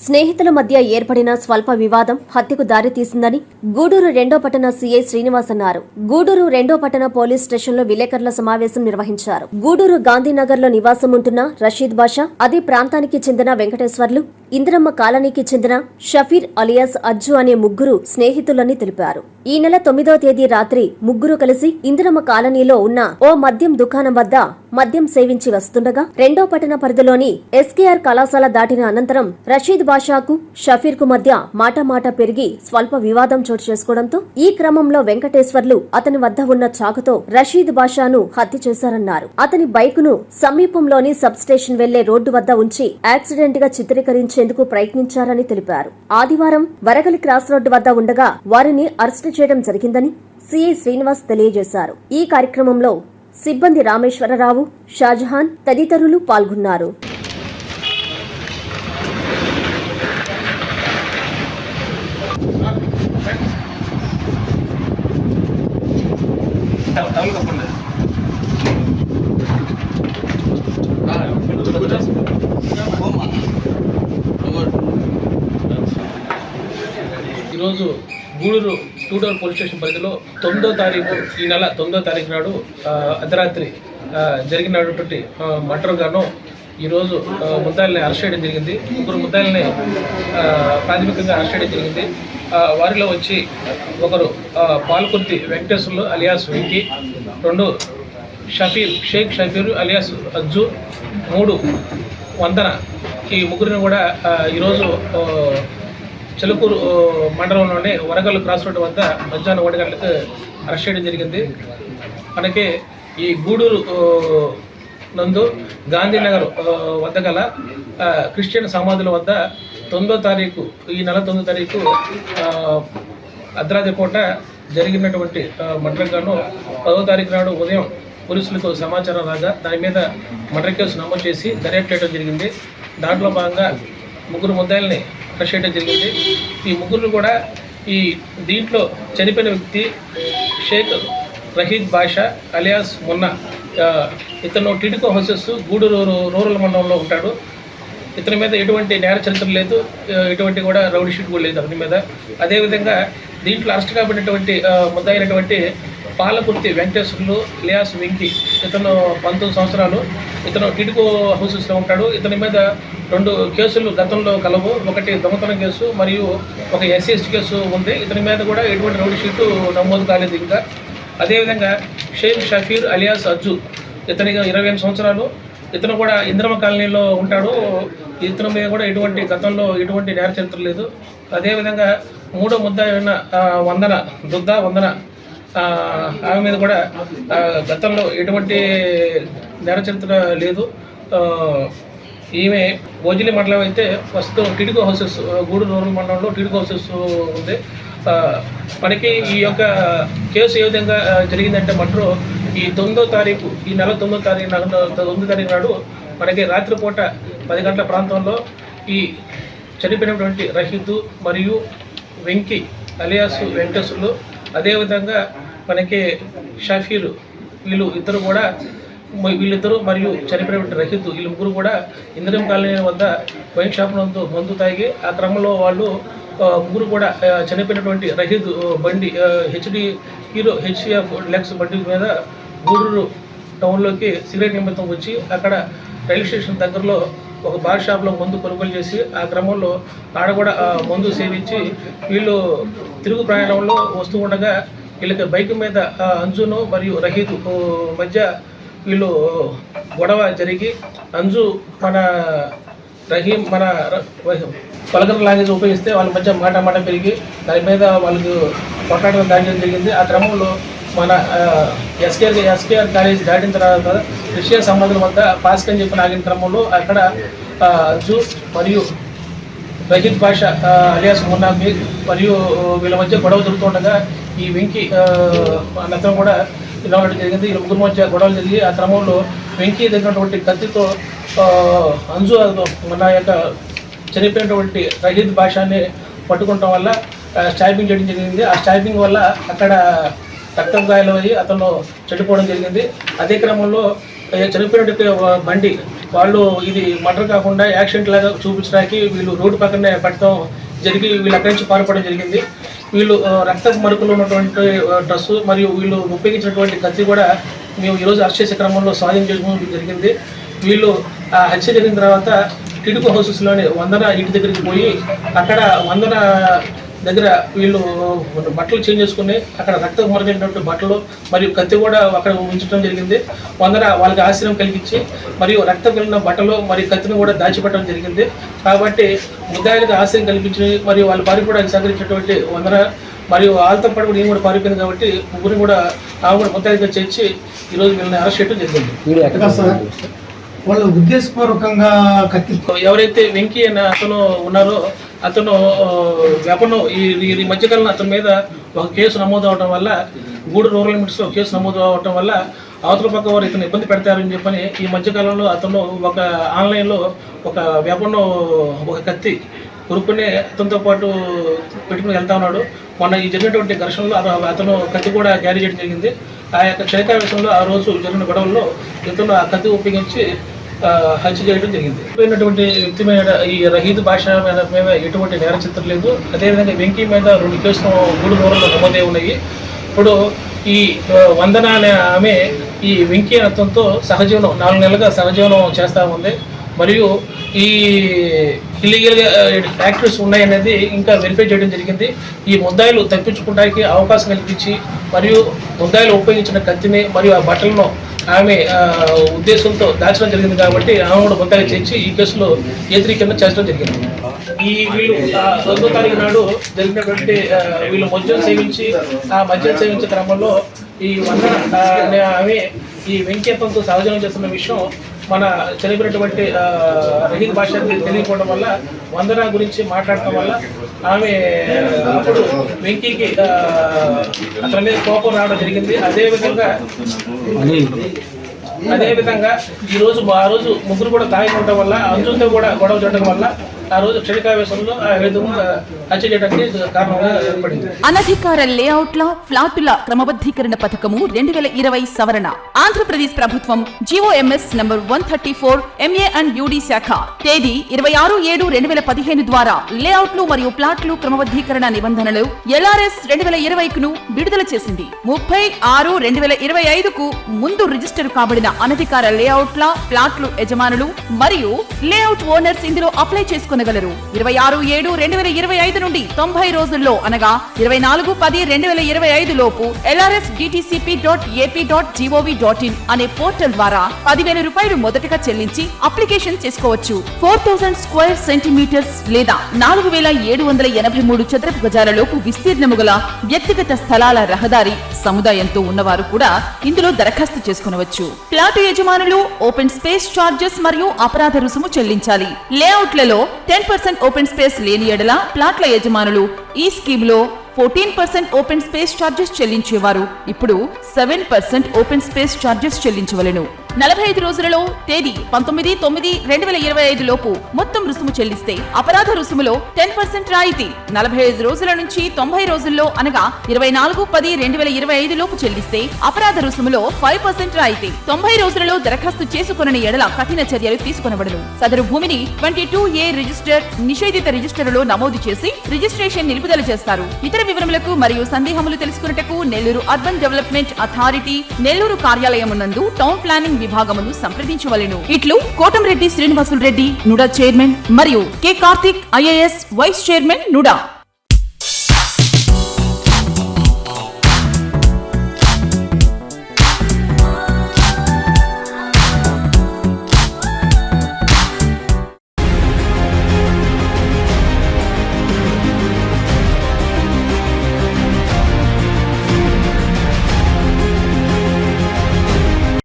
స్నేహితుల మధ్య ఏర్పడిన స్వల్ప వివాదం హత్యకు దారితీసిందని గూడూరు 2వ పట్టణ సీఐ శ్రీనివాస్ అన్నారు. గూడూరు 2వ పట్టణ పోలీస్ స్టేషన్లో విలేకరుల సమావేశం నిర్వహించారు. గూడూరు గాంధీనగర్లో నివాసం ఉంటున్న రషీద్ బాషా, అదే ప్రాంతానికి చెందిన వెంకటేశ్వర్లు, ఇందిరమ్మ కాలనీకి చెందిన షఫీర్ అలియాస్ అజ్జు అనే ముగ్గురు స్నేహితులని తెలిపారు. ఈ నెల 9వ తేదీ రాత్రి ముగ్గురు కలిసి ఇందిరమ్మ కాలనీలో ఉన్న ఓ మద్యం దుకాణం వద్ద మద్యం సేవించి వస్తుండగా 2వ పట్టణ పరిధిలోని ఎస్కేఆర్ కళాశాల దాటిన అనంతరం రషీద్ బాషాకు షఫీర్ కు మధ్య మాట పెరిగి స్వల్ప వివాదం చోటు చేసుకోవడంతో ఈ క్రమంలో వెంకటేశ్వర్లు అతని వద్ద ఉన్న చాకుతో రషీద్ బాషాను హత్య చేశారన్నారు. అతని బైకును సమీపంలోని సబ్ స్టేషన్ వెళ్లే రోడ్డు వద్ద ఉంచి యాక్సిడెంట్ గా చిత్రీకరించేందుకు ప్రయత్నించారని తెలిపారు. ఆదివారం వరగలి క్రాస్ రోడ్డు వద్ద ఉండగా వారిని అరెస్టు చేయడం జరిగిందని సీఐ శ్రీనివాస్ తెలియజేశారు. ఈ కార్యక్రమంలో సిబ్బంది రామేశ్వరరావు, షాజహాన్ తదితరులు పాల్గొన్నారు. ఈరోజు గూడూరు 2 టౌన్ పోలీస్ స్టేషన్ పరిధిలో 9వ తారీఖు ఈ నెల 9వ తారీఖు నాడు అర్ధరాత్రి జరిగినటువంటి మర్డర్ గాను ఈరోజు ముద్దాయిల్ని అరెస్ట్ చేయడం జరిగింది. ముగ్గురు ముద్దాయిల్ని ప్రాథమికంగా అరెస్ట్ చేయడం జరిగింది. వారిలో వచ్చి ఒకరు పాల్కుర్తి వెంకటేశ్వర్లు అలియాస్ వెంకీ, 2 షేక్ షఫీర్ అలియాస్ అజ్జు, 3 వందన. ఈ ముగ్గురిని కూడా ఈరోజు చిలుకూరు మండలంలోని వరగల్లు క్రాస్ రోడ్డు వద్ద మధ్యాహ్నం 1 గంటలకు అరెస్ట్ చేయడం జరిగింది. మనకి ఈ గూడూరు నందు గాంధీనగర్ వద్ద గల క్రిస్టియన్ సమాధుల వద్ద 9వ తారీఖు ఈ నెల 9వ తారీఖు అర్ధరాత్రి పూట జరిగినటువంటి మర్డర్ గాను 10వ తారీఖు నాడు ఉదయం పోలీసులకు సమాచారం రాగా దాని మీద మర్డర్ కేసు నమోదు చేసి దర్యాప్తు చేయడం జరిగింది. దాంట్లో భాగంగా ముగ్గురు ముద్దాయిల్ని అరెస్ట్ చేయడం జరిగింది. ఈ ముగ్గురు కూడా దీంట్లో చనిపోయిన వ్యక్తి షేక్ రషీద్ బాషా అలియాస్ మున్నా, ఇతను టిడ్కో హౌసెస్ గూడూరు రూరల్ మండలంలో ఉంటాడు. ఇతని మీద ఎటువంటి నేర చరిత్ర లేదు, ఎటువంటి కూడా రౌడీ షీట్ కూడా లేదు అతని మీద. అదేవిధంగా దీంట్లో అరెస్ట్ కాబడినటువంటి ముద్దాయినటువంటి పాలకుర్తి వెంకటేశ్వర్లు అలియాస్ వెంకీ, ఇతను 19 సంవత్సరాలు, ఇతను టిడ్కో హౌసెస్లో ఉంటాడు. ఇతని మీద 2 కేసులు గతంలో కలవు. ఒకటి దొంగతనం కేసు మరియు ఒక SC/ST కేసు ఉంది. ఇతని మీద కూడా ఎటువంటి రౌడీ షీటు నమోదు కాలేదు ఇంకా. అదేవిధంగా షేక్ షఫీర్ అలియాస్ అజ్జు, ఇతనికి 28 సంవత్సరాలు, ఇతను కూడా ఇందిరమ్మ కాలనీలో ఉంటాడు. ఇతని మీద కూడా గతంలో ఎటువంటి నేర చరిత్ర లేదు. అదేవిధంగా 3వ ముద్దాయి అయిన వందన ఆమె మీద కూడా గతంలో ఎటువంటి నేర చరిత్ర లేదు. ఈమె భోజలి మండలం అయితే ప్రస్తుతం టిడ్కో హౌసెస్ గూడూరు రూరల్ మండలంలో టిడ్కో హౌసెస్ ఉంది. మనకి ఈ యొక్క కేసు ఏ విధంగా జరిగిందంటే మర్డర్ ఈ 9వ తారీఖు ఈ నెల 9వ తారీఖు నాడు మనకి రాత్రిపూట 10 గంటల ప్రాంతంలో ఈ చనిపోయినటువంటి రషీద్ మరియు వెంకీ అలియాస్ వెంకటేశ్వర్లు, అదేవిధంగా మనకి షఫీర్, వీళ్ళిద్దరూ మరియు చనిపోయినటువంటి రషీద్, వీళ్ళు ముగ్గురు కూడా ఇందిరం కాలనీ వద్ద వైన్ షాప్ నందు మందు తాగి ఆ క్రమంలో వాళ్ళు ముగ్గురు కూడా చనిపోయినటువంటి రషీద్ బండి HCF లెక్స్ బండి మీద గూడూరు టౌన్లోకి సిగరెట్ నిమిత్తం వచ్చి అక్కడ రైల్వే స్టేషన్ దగ్గరలో ఒక బార్ షాప్లో మందు కొనుగోలు చేసి ఆ క్రమంలో ఆడ కూడా మందు సేవించి వీళ్ళు తిరుగు ప్రయాణంలో వస్తూ ఉండగా వీళ్ళకి బైక్ మీద అంజును మరియు రషీద్ మధ్య వీళ్ళు గొడవ జరిగి అంజు మన పలకర లాంగ్వేజ్ ఉపయోగిస్తే వాళ్ళ మధ్య మాట పెరిగి దాని మీద వాళ్ళకు కొట్లాడడం దాటడం జరిగింది. ఆ క్రమంలో మన ఎస్కేఆర్ కాలేజ్ దాటిన తర్వాత క్రిస్టియన్ సమాధుల వద్ద పాస్క్ అని చెప్పిన ఆగిన క్రమంలో అక్కడ అంజు మరియు రషీద్ బాషా అలియాస్ మున్నా మరియు వీళ్ళ మధ్య గొడవ జరుగుతుండగా ఈ వెంకీ అతను కూడా నిలవడం జరిగింది. వీళ్ళ ముగ్గురు మధ్య గొడవలు జరిగి ఆ క్రమంలో వెంకీ దగ్గరటువంటి కత్తితో అంజు మన యొక్క చనిపోయినటువంటి రషీద్ బాషాని పట్టుకోవడం వల్ల స్టాబింగ్ చేయడం జరిగింది. ఆ స్టాబింగ్ వల్ల అక్కడ రక్తం గాయాలు అయ్యి అతను చనిపోవడం జరిగింది. అదే క్రమంలో చనిపోయినటువంటి బండి వాళ్ళు ఇది మర్డర్ కాకుండా యాక్సిడెంట్ లాగా చూపించడానికి వీళ్ళు రోడ్డు పక్కనే పెట్టడం జరిగి వీళ్ళు అక్కడి నుంచి పారిపోవడం జరిగింది. వీళ్ళు రక్త మరుకులు ఉన్నటువంటి డ్రెస్సు మరియు వీళ్ళు ఉపయోగించినటువంటి కత్తి కూడా మేము ఈరోజు అరెస్ట్ చేసే క్రమంలో స్వాధీనం చేసుకోవడం జరిగింది. వీళ్ళు హత్య జరిగిన తర్వాత టిడుకు హౌసెస్లోని వందన ఇంటి దగ్గరికి పోయి అక్కడ వందన దగ్గర వీళ్ళు బట్టలు చేంజ్ చేసుకుని అక్కడ రక్త మరుగైనటువంటి బట్టలు మరియు కత్తి కూడా అక్కడ ఉంచడం జరిగింది. వందన వాళ్ళకి ఆశ్రయం కలిగించి మరియు రక్తం కలిగిన బట్టలు మరియు కత్తిని కూడా దాచిపెట్టడం జరిగింది. కాబట్టి ముద్దాయిలకు ఆశ్రయం కల్పించి మరియు వాళ్ళు పారిపోవడానికి సహకరించినటువంటి వందన మరియు వాళ్ళతో పాటు కూడా ఏం కూడా పారిపోయింది కాబట్టి ముగ్గురిని కూడా ఆమె కూడా ముద్దాయిగా చేర్చి ఈరోజు వీళ్ళని అరెస్ట్ చేయడం జరిగింది. వాళ్ళు ఉద్దేశపూర్వకంగా కత్తి ఎవరైతే వెంకీ అనే అతను ఉన్నారో అతను వెపను ఈ మధ్యకాలంలో అతని మీద ఒక కేసు నమోదు అవడం వల్ల గూడూరు రూరల్ లిమిట్స్లో కేసు నమోదు అవడం వల్ల అవతల పక్క వారు ఇతను ఇబ్బంది పెడతారని చెప్పని ఈ మధ్యకాలంలో అతను ఒక ఆన్లైన్లో ఒక వెపను ఒక కత్తి కొనుక్కుని అతనితో పాటు పెట్టుకుని వెళ్తా ఉన్నాడు. మొన్న ఈ జరిగినటువంటి ఘర్షణలో అతను కత్తి కూడా క్యారీ చేయడం జరిగింది. ఆ యొక్క క్షణికావేశంలో ఆ రోజు జరిగిన గొడవల్లో ఇతను ఆ కత్తి ఉపయోగించి హత్య చేయడం జరిగింది. పోయినటువంటి వ్యక్తి మీద ఈ రహీద్ భాష మీద ఎటువంటి నేర చిత్రం లేదు. అదేవిధంగా వెంకీ మీద 2 కేసులు గూడూరు రూరల్లో నమోదై ఉన్నాయి. ఇప్పుడు ఈ వందన అనే ఆమె ఈ వెంకీ అతనితో సహజీవనం 4 నెలలుగా సహజీవనం చేస్తూ ఉంది. మరియు ఈ ఇల్లీగల్గా యాక్టివిటీస్ ఉన్నాయనేది ఇంకా వెరిఫై చేయడం జరిగింది. ఈ ముద్దాయిలు తప్పించుకోవడానికి అవకాశం కల్పించి మరియు ముద్దాయిలు ఉపయోగించిన కత్తిని మరియు ఆ బట్టలను ఆమె ఉద్దేశంతో దాచడం జరిగింది కాబట్టి ఆమె కూడా ముద్దాయిలు చేర్చి ఈ కేసులో ఏత్రీకరణ చేర్చడం జరిగింది. ఈ వీళ్ళు 2వ తారీఖు నాడు జరిగినటువంటి వీళ్ళు మద్యం సేవించి ఆ మద్యం సేవించే క్రమంలో ఈ వందన అనే ఆమె ఈ వెంకయ్యతో సహజనం చేస్తున్న విషయం మన చనిపోయినటువంటి రహీద్ భాష తెలియకపోవడం వల్ల వందన గురించి మాట్లాడటం వల్ల ఆమె అప్పుడు వెంకీకి అతని మీద కోపం రావడం జరిగింది. అదేవిధంగా ఆ రోజు ముగ్గురు కూడా తాగిపోవడం వల్ల అంజుతో కూడా గొడవ చేయడం వల్ల ఆ రోజు క్షణికావేశంలో ఆ విధంగా హత్య చేయడానికి కారణంగా ఏర్పడింది. అనధికార లేఅవుట్ల ఫ్లాటుల క్రమబద్ధీకరణ పథకము 2020 సవరణ ఆంధ్రప్రదేశ్ ప్రభుత్వం GOMS number 134 MA and UD శాఖ తేదీ 26/7/2015 ద్వారా లేఅవుట్లు మరియు ప్లాట్లు క్రమబద్ధీకరణ నిబంధనలు LRS 2020ను విడుదల చేసింది. 30/6/2025కు ముందు రిజిస్టర్ కాబడిన అనధికార లేఅవుట్ల ప్లాట్లు యజమానులు మరియు లేఅవుట్ ఓనర్స్ ఇందులో అప్లై చేసుకునగలరు. 26/7/2025 నుండి 90 రోజుల్లో అనగా 24/10/2025 లోపు lrsdtcp.ap.gov.in అనే పోర్టల్ ద్వారా 10,000 రూపాయలు మొదటగా చెల్లించి అప్లికేషన్ చేసుకోవచ్చు. 4000 స్క్వేర్ సెంటీమీటర్స్ లేదా 4783 చదరపు గజాలలోపు విస్తీర్ణము గల వ్యక్తిగత స్థలాల రహదారి సముదాయంతో ఉన్నవారు కూడా ఇందులో దరఖాస్తు చేసుకునవచ్చు. ప్లాటు యజమానులు ఓపెన్ స్పేస్ చార్జెస్ మరియు అపరాధ రుసుము చెల్లించాలి. లేఅవుట్లలో 10% ఓపెన్ స్పేస్ లేని ఎడల ప్లాట్ల యజమానులు ఈ స్కీమ్లో 14% ఓపెన్ స్పేస్ చార్జెస్ చెల్లించేవారు ఇప్పుడు 7% ఓపెన్ స్పేస్ చార్జెస్ చెల్లించవలెను. 45 రోజులలో తేదీ 19/9/2025 లోపు మొత్తం రుసుము చెల్లిస్తే అపరాధ రుసుములో 10% రాయితీ. 45 రోజుల నుంచి 90 రోజుల్లో అనగా 24/10/2025 లోపు చెల్లిస్తే అపరాధ రుసుములో 5% రాయితీ. 90 రోజులలో దరఖాస్తు చేసుకొనని ఎడల కఠిన చర్యలు తీసుకొనబడును. సదరు భూమిని 22A రిజిస్టర్ నిషేధిత రిజిస్టరులో నమోదు చేసి రిజిస్ట్రేషన్ నిలుపుదల చేస్తారు. ఇతర వివరములకు మరియు సందేహములు తెలుసుకున్నటకు Nellore urban development authority Nellore కార్యాలయమునందు టౌన్ ప్లానింగ్ విభాగమును సంప్రదించవలెను. ఇట్లు కోటంరెడ్డి శ్రీనివాసులు రెడ్డి నుడా చైర్మన్ మరియు K Karthik IAS vice chairman NUDA.